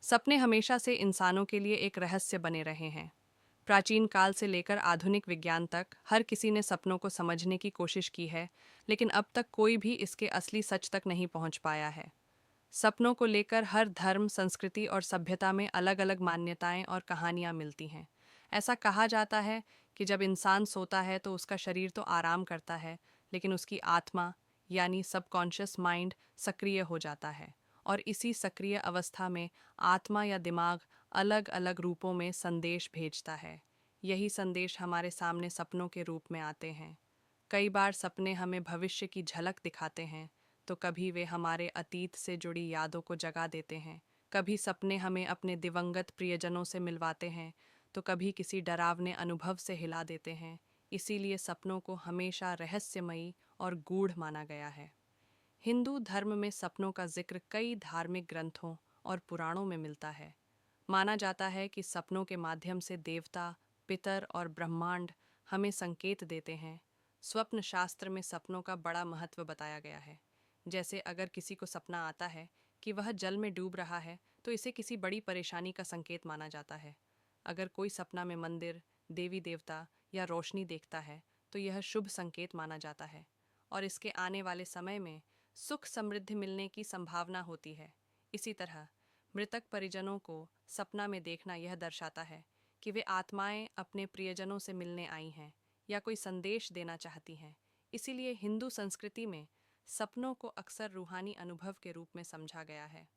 सपने हमेशा से इंसानों के लिए एक रहस्य बने रहे हैं। प्राचीन काल से लेकर आधुनिक विज्ञान तक हर किसी ने सपनों को समझने की कोशिश की है, लेकिन अब तक कोई भी इसके असली सच तक नहीं पहुंच पाया है। सपनों को लेकर हर धर्म, संस्कृति और सभ्यता में अलग-अलग मान्यताएं और कहानियां मिलती हैं। ऐसा कहा जाता है कि जब इंसान सोता है तो उसका शरीर तो आराम करता है, लेकिन उसकी आत्मा यानी सबकॉन्शियस माइंड सक्रिय हो जाता है। और इसी सक्रिय अवस्था में आत्मा या दिमाग अलग अलग रूपों में संदेश भेजता है। यही संदेश हमारे सामने सपनों के रूप में आते हैं। कई बार सपने हमें भविष्य की झलक दिखाते हैं, तो कभी वे हमारे अतीत से जुड़ी यादों को जगा देते हैं। कभी सपने हमें अपने दिवंगत प्रियजनों से मिलवाते हैं, तो कभी किसी डरावने अनुभव से हिला देते हैं। इसीलिए सपनों को हमेशा रहस्यमयी और गूढ़ माना गया है। हिंदू धर्म में सपनों का जिक्र कई धार्मिक ग्रंथों और पुराणों में मिलता है। माना जाता है कि सपनों के माध्यम से देवता, पितर और ब्रह्मांड हमें संकेत देते हैं। स्वप्न शास्त्र में सपनों का बड़ा महत्व बताया गया है। जैसे अगर किसी को सपना आता है कि वह जल में डूब रहा है, तो इसे किसी बड़ी परेशानी का संकेत माना जाता है। अगर कोई सपना में मंदिर, देवी देवता या रोशनी देखता है, तो यह शुभ संकेत माना जाता है और इसके आने वाले समय में सुख समृद्धि मिलने की संभावना होती है। इसी तरह मृतक परिजनों को सपना में देखना यह दर्शाता है कि वे आत्माएं अपने प्रियजनों से मिलने आई हैं या कोई संदेश देना चाहती हैं। इसीलिए हिंदू संस्कृति में सपनों को अक्सर रूहानी अनुभव के रूप में समझा गया है।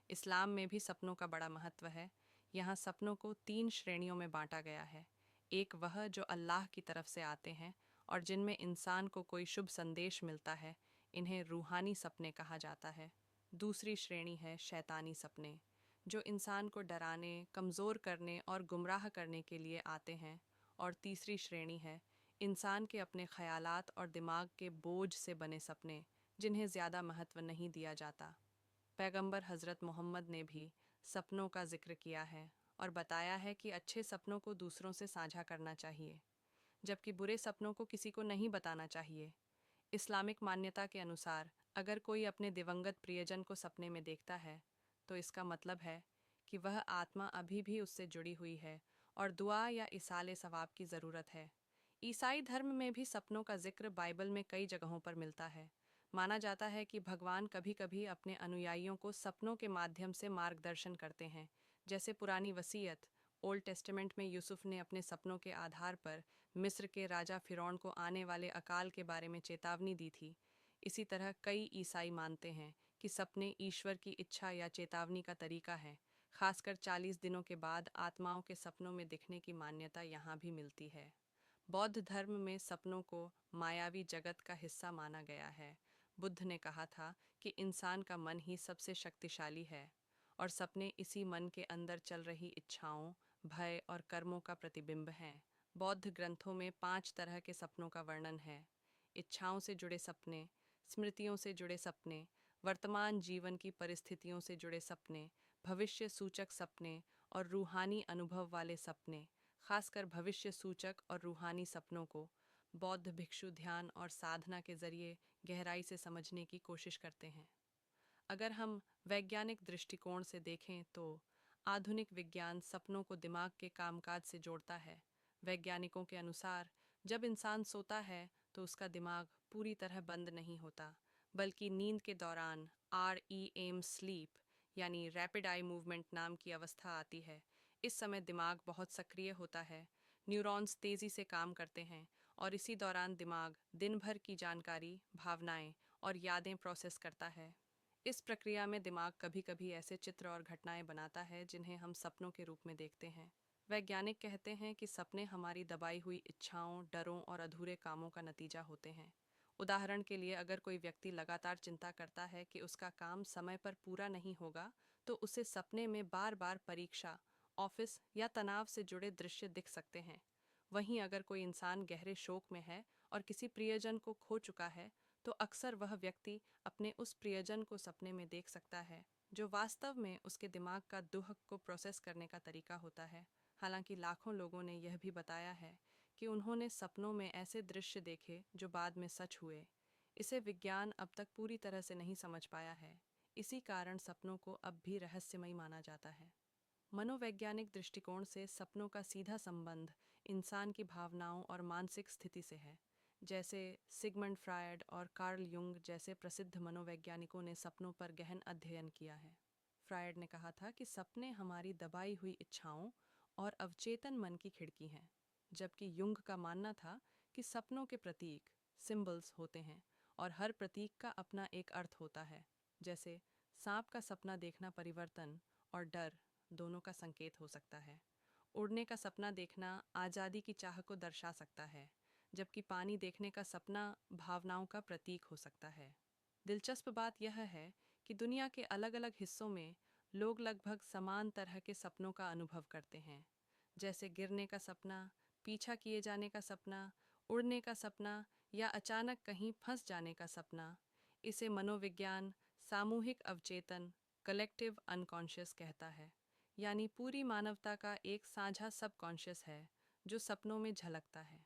इस्लाम में भी सपनों का बड़ा महत्व है। यहाँ सपनों को 3 श्रेणियों में बांटा गया है। एक वह जो अल्लाह की तरफ से आते हैं और जिनमें इंसान को कोई शुभ संदेश मिलता है, इन्हें रूहानी सपने कहा जाता है। दूसरी श्रेणी है शैतानी सपने, जो इंसान को डराने, कमज़ोर करने और गुमराह करने के लिए आते हैं। और तीसरी श्रेणी है इंसान के अपने ख्यालात और दिमाग के बोझ से बने सपने, जिन्हें ज़्यादा महत्व नहीं दिया जाता। पैगंबर हज़रत मोहम्मद ने भी सपनों का जिक्र किया है और बताया है कि अच्छे सपनों को दूसरों से साझा करना चाहिए, जबकि बुरे सपनों को किसी को नहीं बताना चाहिए। इस्लामिक मान्यता के अनुसार अगर कोई अपने दिवंगत प्रियजन को सपने में देखता है, तो इसका मतलब है कि वह आत्मा अभी भी उससे जुड़ी हुई है और दुआ या इसाले सवाब की ज़रूरत है। ईसाई धर्म में भी सपनों का जिक्र बाइबल में कई जगहों पर मिलता है। माना जाता है कि भगवान कभी कभी अपने अनुयायियों को सपनों के माध्यम से मार्गदर्शन करते हैं। जैसे पुरानी वसीयत ओल्ड टेस्टामेंट में यूसुफ ने अपने सपनों के आधार पर मिस्र के राजा फिरौन को आने वाले अकाल के बारे में चेतावनी दी थी। इसी तरह कई ईसाई मानते हैं कि सपने ईश्वर की इच्छा या चेतावनी का तरीका है। खासकर 40 दिनों के बाद आत्माओं के सपनों में दिखने की मान्यता यहाँ भी मिलती है। बौद्ध धर्म में सपनों को मायावी जगत का हिस्सा माना गया है। बुद्ध ने कहा था कि इंसान का मन ही सबसे शक्तिशाली है और सपने इसी मन के अंदर चल रही इच्छाओं, भय और कर्मों का प्रतिबिंब हैं। बौद्ध ग्रंथों में 5 तरह के सपनों का वर्णन है। इच्छाओं से जुड़े सपने, स्मृतियों से जुड़े सपने, वर्तमान जीवन की परिस्थितियों से जुड़े सपने, भविष्य सूचक सपने और रूहानी अनुभव वाले सपने। खासकर भविष्य सूचक और रूहानी सपनों को बौद्ध भिक्षु ध्यान और साधना के जरिए गहराई से समझने की कोशिश करते हैं। अगर हम वैज्ञानिक दृष्टिकोण से देखें तो आधुनिक विज्ञान सपनों को दिमाग के कामकाज से जोड़ता है। वैज्ञानिकों के अनुसार जब इंसान सोता है तो उसका दिमाग पूरी तरह बंद नहीं होता, बल्कि नींद के दौरान REM स्लीप यानी रैपिड आई मूवमेंट नाम की अवस्था आती है। इस समय दिमाग बहुत सक्रिय होता है, न्यूरॉन्स तेज़ी से काम करते हैं और इसी दौरान दिमाग दिन भर की जानकारी, भावनाएं और यादें प्रोसेस करता है। इस प्रक्रिया में दिमाग कभी कभी ऐसे चित्र और घटनाएं बनाता है जिन्हें हम सपनों के रूप में देखते हैं। वैज्ञानिक कहते हैं कि सपने हमारी दबाई हुई इच्छाओं, डरों और अधूरे कामों का नतीजा होते हैं। उदाहरण के लिए अगर कोई व्यक्ति लगातार चिंता करता है कि उसका काम समय पर पूरा नहीं होगा, तो उसे सपने में बार बार परीक्षा, ऑफिस या तनाव से जुड़े दृश्य दिख सकते हैं। वहीं अगर कोई इंसान गहरे शोक में है और किसी प्रियजन को खो चुका है, तो अक्सर वह व्यक्ति अपने उस प्रियजन को सपने में देख सकता है, जो वास्तव में उसके दिमाग का दुख को प्रोसेस करने का तरीका होता है। हालांकि लाखों लोगों ने यह भी बताया है कि उन्होंने सपनों में ऐसे दृश्य देखे जो बाद में सच हुए। इसे विज्ञान अब तक पूरी तरह से नहीं समझ पाया है। इसी कारण सपनों को अब भी रहस्यमयी माना जाता है। मनोवैज्ञानिक दृष्टिकोण से सपनों का सीधा संबंध इंसान की भावनाओं और मानसिक स्थिति से है। जैसे सिगमंड फ्रायड और कार्ल युंग जैसे प्रसिद्ध मनोवैज्ञानिकों ने सपनों पर गहन अध्ययन किया है। फ्रायड ने कहा था कि सपने हमारी दबाई हुई इच्छाओं और अवचेतन मन की खिड़की हैं, जबकि युंग का मानना था कि सपनों के प्रतीक सिंबल्स होते हैं और हर प्रतीक का अपना एक अर्थ होता है। जैसे सांप का सपना देखना परिवर्तन और डर दोनों का संकेत हो सकता है। उड़ने का सपना देखना आज़ादी की चाह को दर्शा सकता है, जबकि पानी देखने का सपना भावनाओं का प्रतीक हो सकता है। दिलचस्प बात यह है कि दुनिया के अलग अलग हिस्सों में लोग लगभग समान तरह के सपनों का अनुभव करते हैं। जैसे गिरने का सपना, पीछा किए जाने का सपना, उड़ने का सपना या अचानक कहीं फंस जाने का सपना। इसे मनोविज्ञान सामूहिक अवचेतन कलेक्टिव अनकॉन्शियस कहता है, यानी पूरी मानवता का एक साझा सबकॉन्शियस है जो सपनों में झलकता है।